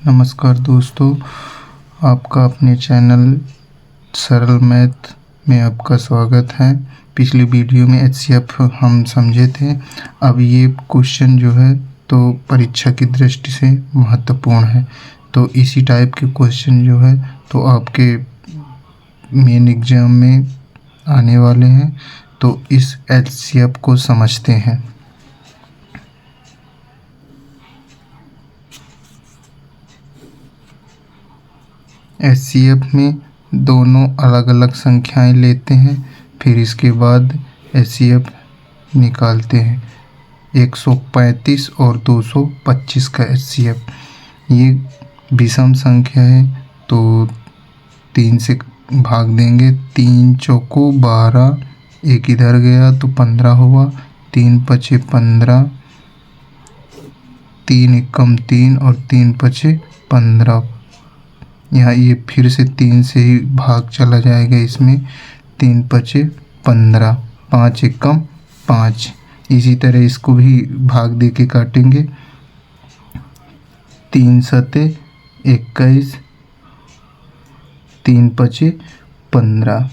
नमस्कार दोस्तों, आपका अपने चैनल सरल मैथ में आपका स्वागत है। पिछली वीडियो में एचसीएफ हम समझे थे। अब ये क्वेश्चन जो है तो परीक्षा की दृष्टि से महत्वपूर्ण है, तो इसी टाइप के क्वेश्चन जो है तो आपके मेन एग्जाम में आने वाले हैं। तो इस एचसीएफ को समझते हैं। एचसीएफ में दोनों अलग अलग संख्याएं लेते हैं, फिर इसके बाद एचसीएफ निकालते हैं। 135 और 225 का एचसीएफ, ये विषम संख्या है तो 3 से भाग देंगे। 3 चौको 12, एक इधर गया तो 15 हुआ। 3 पचे 15, 3 एकम 3 और 3 पचे 15। यहाँ ये फिर से 3 से ही भाग चला जाएगा इसमें। 3 पचे 15, 5 एकम 5। इसी तरह इसको भी भाग दे के काटेंगे। 3 सते 21, 3 पचे 15,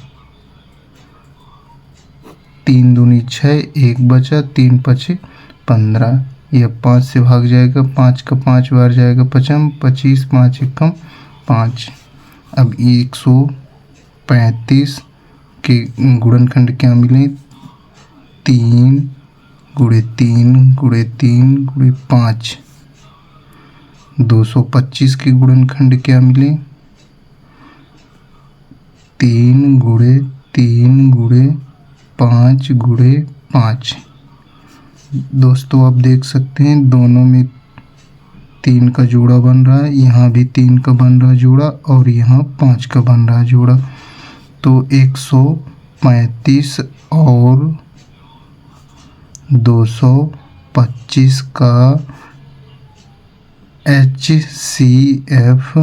3 दूनी 6, 1 बचा, 3 पचे 15। यह 5 से भाग जाएगा, 5 का 5 बार जाएगा 25, 25 5 एकम 5। अब 135 के गुणनखंड क्या मिले? 3 गुणे 3 गुणे 3 गुणे 5। 225 के गुणनखंड क्या मिले? 3 गुणे 3 गुणे 5 गुणे 5। दोस्तों आप देख सकते हैं दोनों में 3 का जोड़ा बन रहा है, यहाँ भी 3 का बन रहा है जोड़ा और यहाँ 5 का बन रहा है जोड़ा। तो 135 और 225 का एचसीएफ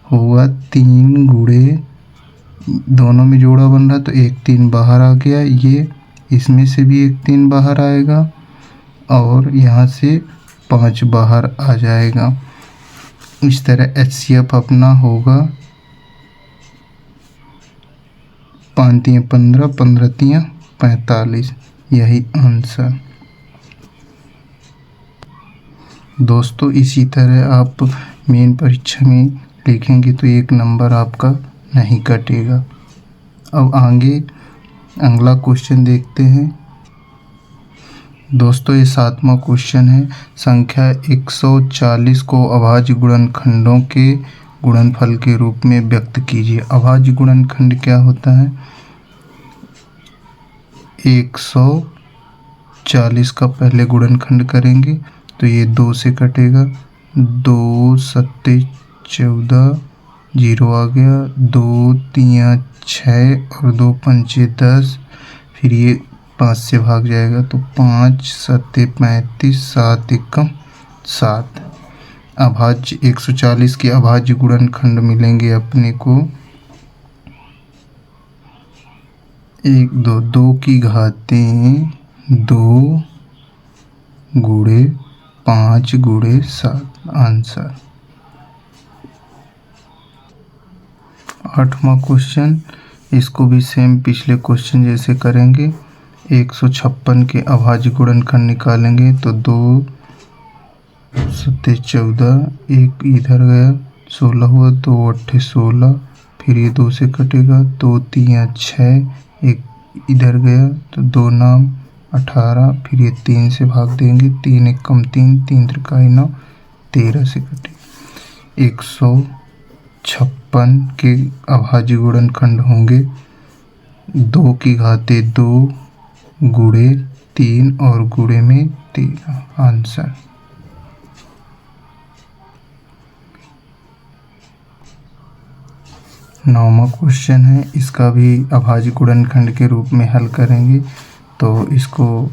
हुआ 3 गुणे, दोनों में जोड़ा बन रहा है तो 1 3 बाहर आ गया। ये इसमें से भी 1 3 बाहर आएगा और यहाँ से 5 बाहर आ जाएगा। इस तरह एचसीएफ अपना होगा 5 तियां 15, 15 तियां 45। यही आंसर। दोस्तों इसी तरह आप मेन परीक्षा में लिखेंगे तो 1 नंबर आपका नहीं कटेगा। अब आगे अगला क्वेश्चन देखते हैं। दोस्तों ये 7वां क्वेश्चन है। संख्या 140 को अभाज्य गुणनखंडों के गुणनफल के रूप में व्यक्त कीजिए। अभाज्य गुणनखंड क्या होता है? 140 का पहले गुणनखंड करेंगे तो ये 2 से कटेगा। 2 सत्ते 14, 0 आ गया। 2 तियां 6 और 2 पंचे 10। फिर ये 5 से भाग जाएगा तो 5 सत्ते 35, 7 एकम 7। अभाज्य 140 के अभाज्य गुणनखंड मिलेंगे अपने को 1 2 2 की घातें 2 गुणे 5 गुणे 7। आंसर। 8वां क्वेश्चन, इसको भी सेम पिछले क्वेश्चन जैसे करेंगे। 156 के अभाज्य गुणनखंड निकालेंगे तो 2 सत्ते 14, 1 इधर गया 16 हुआ। 2 अट्ठे 16, फिर ये 2 से कटेगा। 2 तियां 6, 1 इधर गया तो 2 नाम 18। फिर ये 3 से भाग देंगे। 3 एकम 3, 3 त्रिकाई 9, 13 से कटेगा। 156 के अभाज्य गुणनखंड होंगे 2 की घाते 2 गुणे 3 और गुणे में 13। आंसर। नौवां क्वेश्चन है। इसका भी अभाज्य गुणनखंड के रूप में हल करेंगे तो इसको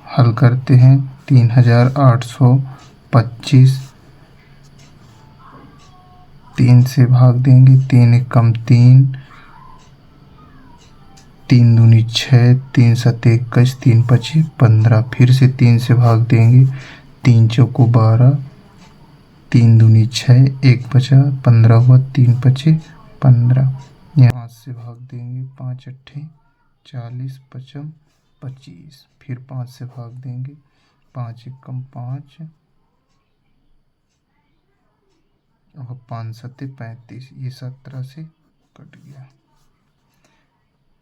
हल करते हैं। 3825, 3 से भाग देंगे। 3 एकम 3, 3 दूनी 6, 3 सत्ते 21, 3 पचे 15। फिर से 3 से भाग देंगे। 3 चौको 12, 3 दूनी 6 1 बचा 15 हुआ 3 बचे 15। यहाँ 5 से भाग देंगे 5 अट्ठे 40 पचम 25। फिर 5 से भाग देंगे 5 एकम 5 और 5 सत्ते 35। ये 17 से कट गया।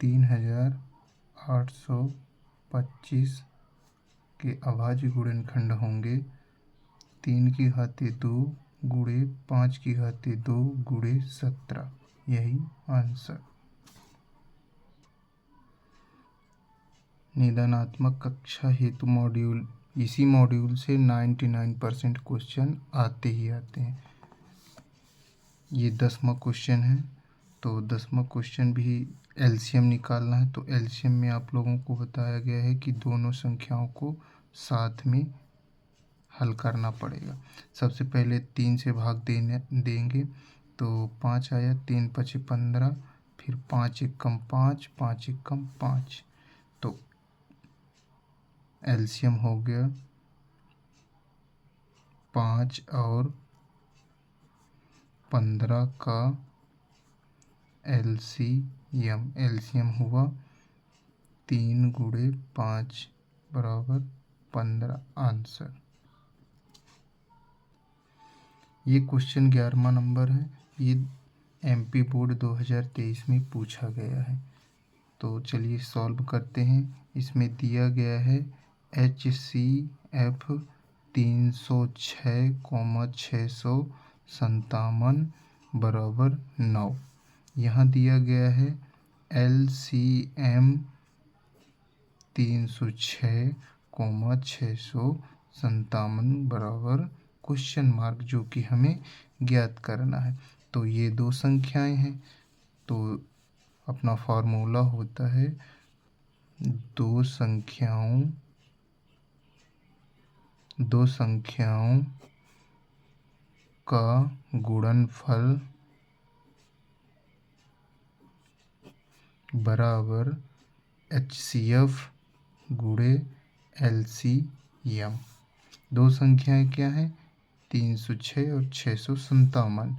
3825 के अभाज्य गुणनखंड होंगे 3 की घाते 2 गुणे 5 की घाते 2 गुणे 17। यही आंसर। निदानात्मक कक्षा हेतु मॉड्यूल, इसी मॉड्यूल से 99% क्वेश्चन आते ही आते हैं। ये 10वां क्वेश्चन है। तो 10वां क्वेश्चन भी एलसीएम निकालना है। तो एलसीएम में आप लोगों को बताया गया है कि दोनों संख्याओं को साथ में हल करना पड़ेगा। सबसे पहले 3 से भाग देंगे तो 5 आया, 3 पचे 15, फिर 5 एकम 5 5 एकम 5। तो एलसीएम हो गया 5 और 15 का एलसीएम हुआ 3 गुणे 5 बराबर 15 आंसर। ये क्वेश्चन 11वां नंबर है। ये एमपी बोर्ड 2023 में पूछा गया है। तो चलिए सॉल्व करते हैं। इसमें दिया गया है HCF 306,657 बराबर 9। यहाँ दिया गया है LCM 306,657 बराबर क्वेश्चन मार्क, जो कि हमें ज्ञात करना है। तो ये दो संख्याएं हैं। तो अपना फार्मूला होता है दो संख्याओं का गुणनफल बराबर HCF गुणे LCM। दो संख्याएं क्या हैं? 306 और 657।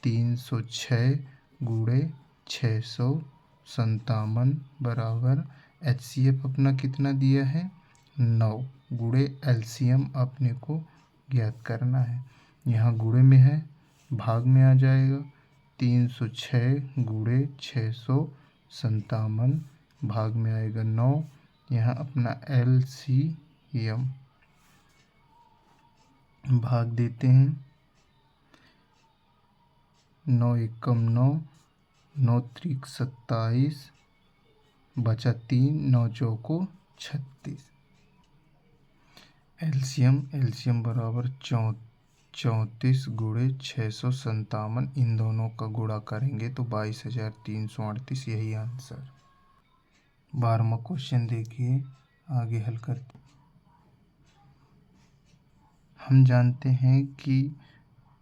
306 गुणे 657 बराबर HCF अपना कितना दिया है 9 गुणे LCM अपने को ज्ञात करना है। यहाँ गुणे में है, भाग में आ जाएगा। 306 गुणे 657 भाग में आएगा 9। यहाँ अपना LCM भाग देते हैं। 9 एकम 9, 9 त्रिक 27, बचा 3, 9 चौको 36। एलसीएम बराबर 34 गुणे 657। इन दोनों का गुणा करेंगे तो 22,338। यही आंसर। 12वां क्वेश्चन देखिए, आगे हल करते। हम जानते हैं कि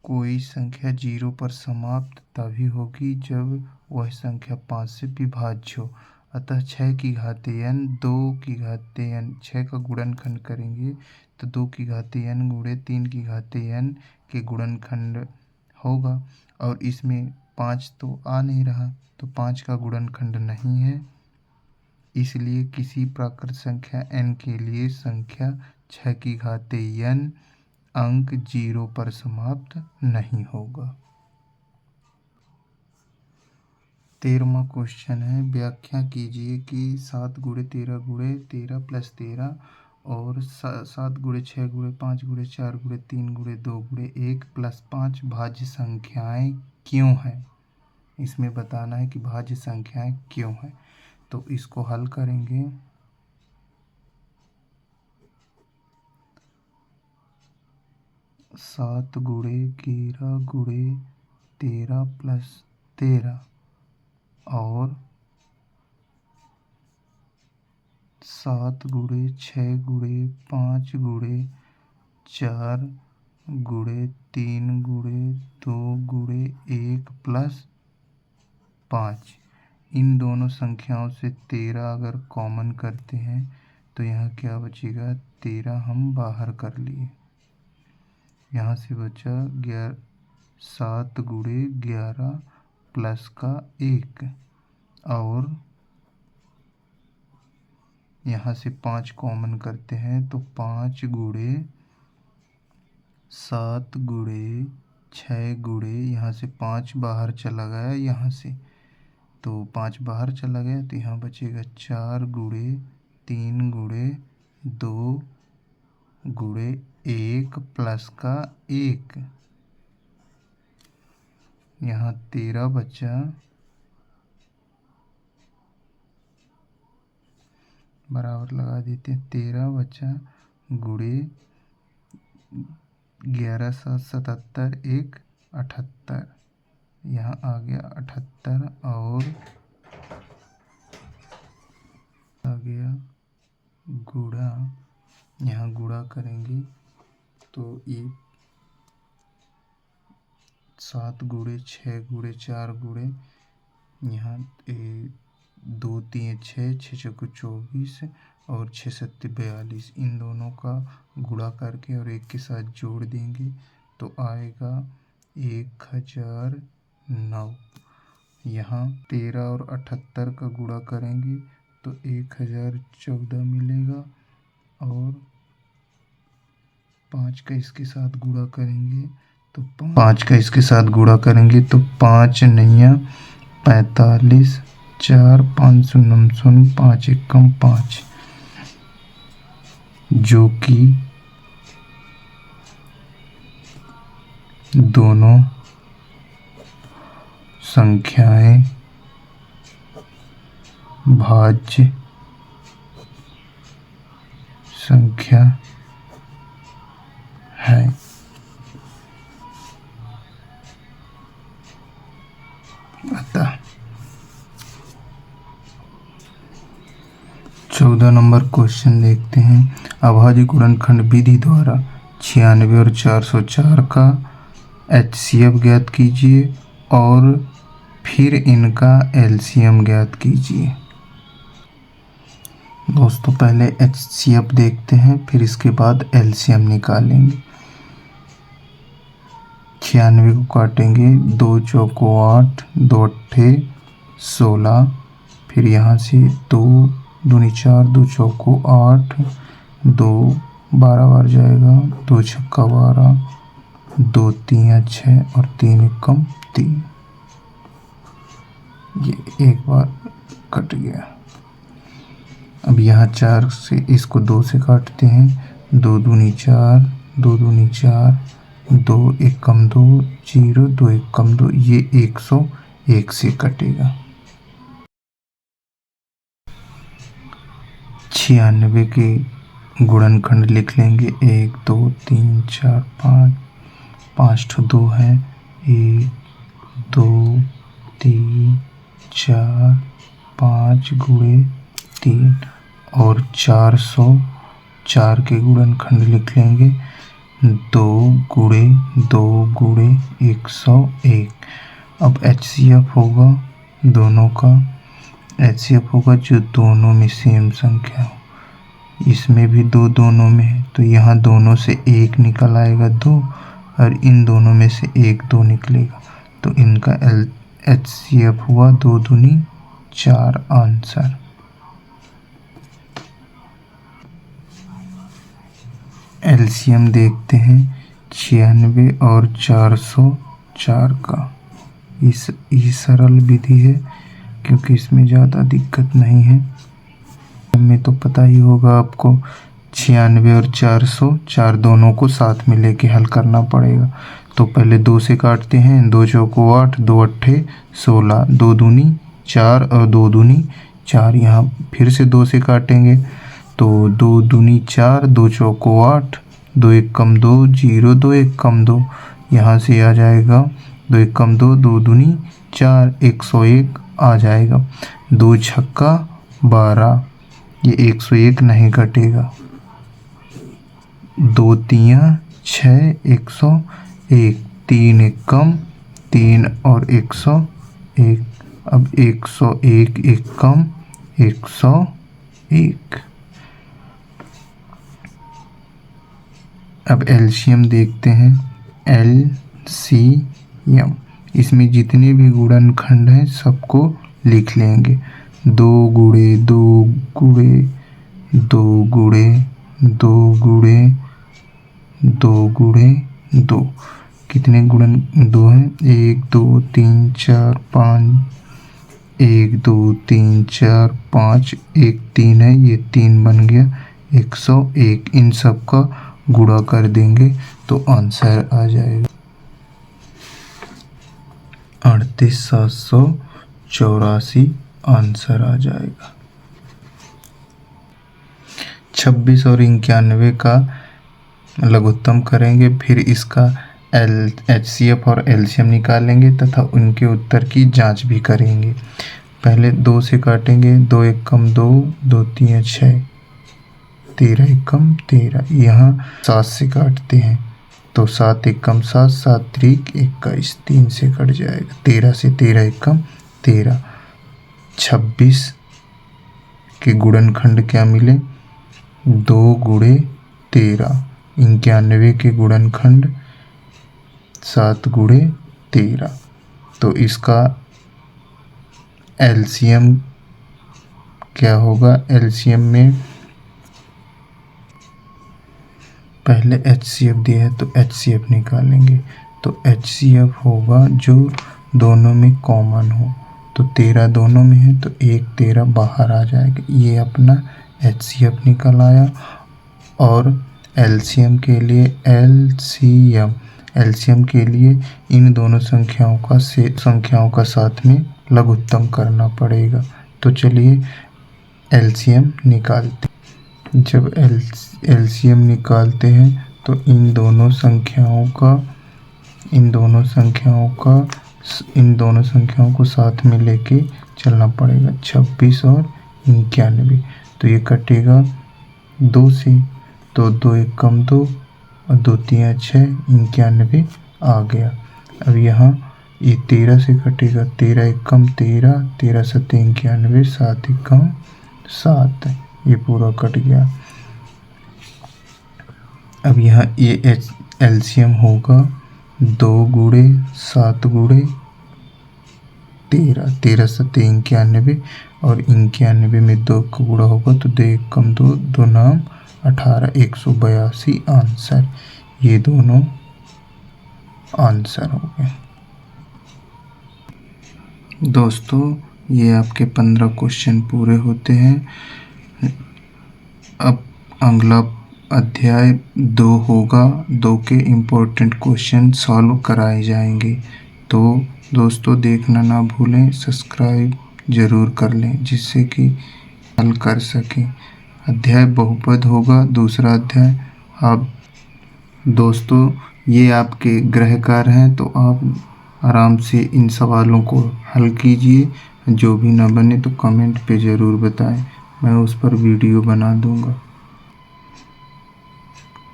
कोई संख्या 0 पर समाप्त तभी होगी जब वह संख्या 5 से विभाज्य हो। अतः 6 की घाते n 2 की घाते n 6 का गुणनखंड करेंगे तो 2 की घाते n गुणे 3 की घाते n के गुणनखंड होगा। और इसमें 5 तो आ नहीं रहा, तो 5 का गुणनखंड नहीं है। इसलिए किसी प्राकृत संख्या n के लिए संख्या 6 की घाते n अंक 0 पर समाप्त नहीं होगा। 13वां क्वेश्चन है, व्याख्या कीजिए कि 7 गुणे 13 गुणे 13 प्लस 13 और 7 गुणे 6 गुणे 5 गुणे 4 गुणे 3 गुणे 2 गुणे 1 प्लस 5 भाज्य संख्याएं क्यों हैं। इसमें बताना है कि भाज्य संख्याएं क्यों हैं। तो इसको हल करेंगे। सात गुणे 11 गुणे 13 प्लस 13 और 7 गुणे 6 गुणे 5 गुणे 4 गुणे 3 गुणे 2 गुणे 1 प्लस 5। इन दोनों संख्याओं से 13 अगर कॉमन करते हैं तो यहाँ क्या बचेगा, 13 हम बाहर कर लिए। यहाँ से बचा 7 गुणे 11 प्लस का 1 और यहाँ से 5 कॉमन करते हैं तो 5 गुणे 7 गुणे 6 गुणे यहाँ से 5 बाहर चला गया, यहाँ से तो 5 बाहर चला गया तो यहाँ बचेगा 4 गुणे 3 गुणे 2 गुणे 1 प्लस का 1, यहाँ 13 बचा, बराबर लगा देते हैं, 13 बचा गुणे 11 7 77 1 78, यहाँ आ गया 78 और आ गया गुणा, यहाँ गुणा करेंगे तो ये 7 गुणे 6 गुणे 4 गुणे यहाँ 2 3 6 6 चौको 24 और 6 7 42, इन दोनों का गुणा करके और एक के साथ जोड़ देंगे तो आएगा 1009। यहाँ 13 और 78 का गुणा करेंगे तो 1014 मिलेगा और 5 का इसके साथ गुणा करेंगे तो 5 का इसके साथ गुणा करेंगे तो 5 नैया 45 4 5 शून्य शून्य 5 एकम 5, जो कि दोनों संख्याएं भाज्य संख्या है। अतः 14 नंबर क्वेश्चन देखते हैं। अभाज्य गुणनखंड विधि द्वारा 96 और 404 का HCF ज्ञात कीजिए और फिर इनका LCM ज्ञात कीजिए। दोस्तों पहले HCF देखते हैं, फिर इसके बाद LCM निकालेंगे। 96 को काटेंगे, 2 चौको 8 2 अट्ठे 16, फिर यहाँ से 2 दूनी 4 2 चौको 8 2 12 बार जाएगा, 2 छक्का 12 2 3 6 और 3 एकम 3, ये एक बार कट गया। अब यहाँ 4 से इसको 2 से काटते हैं, 2 दूनी 4 2 दूनी 4 2 एकम 2 0 2 एकम 2, ये 101 से कटेगा। 96 के गुणनखंड लिख लेंगे, 1 2 3 4 5, 5 ठो 2 है, 1 2 3 4 5 गुणे 3 और 404 के गुणनखंड लिख लेंगे, 2 गुणे 2 गुणे 101। अब HCF होगा दोनों का, HCF होगा जो दोनों में सेम संख्या हो। इसमें भी 2 दोनों में है तो यहाँ दोनों से 1 निकल आएगा 2 और इन दोनों में से 1 2 निकलेगा तो इनका HCF हुआ 2 दूनी 4 आंसर। LCM देखते हैं 96 और 404 का। ये सरल विधि है क्योंकि इसमें ज़्यादा दिक्कत नहीं है। हमें तो पता ही होगा आपको, 96 और 404 दोनों को साथ में लेके हल करना पड़ेगा। तो पहले 2 से काटते हैं, 2 चौको 8 2 अट्ठे 16, 2 दूनी 4 और 2 दूनी 4, यहाँ फिर से 2 से काटेंगे तो 2 दूनी 4 2 चौको 8 2 एकम 2 0 2 एकम 2, यहाँ से आ जाएगा 2 एकम 2 2 दूनी 4 101 आ जाएगा। 2 छक्का 12, ये 101 नहीं कटेगा। 2 तियां 6 101, 3 एकम 3 और 101, अब 101 एकम 101। अब LCM देखते हैं, LCM यम। इसमें जितने भी गुणनखंड हैं सबको लिख लेंगे। 2 गुणे 2 गुणे 2 गुणे 2 गुणे 2 गुणे 2, कितने गुणन 2 हैं? 1 2 3 4 5, 1 2 3 4 5, 1 3 है, ये 3 बन गया 101। इन सब का गुणा कर देंगे तो आंसर आ जाएगा 38,784 आंसर आ जाएगा। 26 और 91 का लघुत्तम करेंगे, फिर इसका HCF और LCM निकालेंगे तथा उनके उत्तर की जांच भी करेंगे। पहले 2 से काटेंगे, 2 एकम 2, 2 3 6, 13 एकम 13। यहाँ 7 से काटते हैं तो 7 एकम 7, 7 त्रिक 21, 3 से कट जाएगा। 13 से 13 एकम 13। 26 के गुणनखंड क्या मिले? 2 गुणे 13। 91 के गुणनखंड 7 गुणे 13। तो इसका LCM क्या होगा? LCM में पहले HCF दिया है तो HCF निकालेंगे। तो HCF होगा जो दोनों में कॉमन हो। तो 13 दोनों में है तो 1 13 बाहर आ जाएगा। ये अपना HCF निकल आया। और LCM के लिए LCM के लिए इन दोनों संख्याओं का साथ में लघुत्तम करना पड़ेगा। तो चलिए LCM निकालते। जब LCM निकालते हैं तो इन दोनों संख्याओं को साथ में लेके चलना पड़ेगा। 26 और 91, तो ये कटेगा 2 से, तो 2 एकम 2 और 2 3 6, 91 आ गया। अब यहाँ ये 13 से कटेगा, 13 एकम 13, 13 7 91, 7 एकम 7, ये पूरा कट गया। अब यहाँ ये LCM होगा 2 गुणे 7 गुणे 13, 13 7 91, और 91 में 2 का गुणा होगा तो 2 एकम 2, 2 नाम 18, 182 आंसर। ये दोनों आंसर हो गए। दोस्तों ये आपके 15 क्वेश्चन पूरे होते हैं। अब अगला अध्याय 2 होगा, 2 के इम्पोर्टेंट क्वेश्चन सॉल्व कराए जाएंगे। तो दोस्तों देखना ना भूलें, सब्सक्राइब ज़रूर कर लें जिससे कि हल कर सकें। अध्याय बहुपद होगा दूसरा अध्याय। आप दोस्तों ये आपके गृह कार्य हैं तो आप आराम से इन सवालों को हल कीजिए। जो भी ना बने तो कमेंट पे ज़रूर बताएं, मैं उस पर वीडियो बना दूंगा।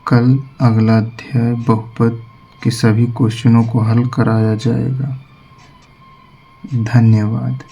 कल अगला अध्याय बहुपद के सभी क्वेश्चनों को हल कराया जाएगा। धन्यवाद।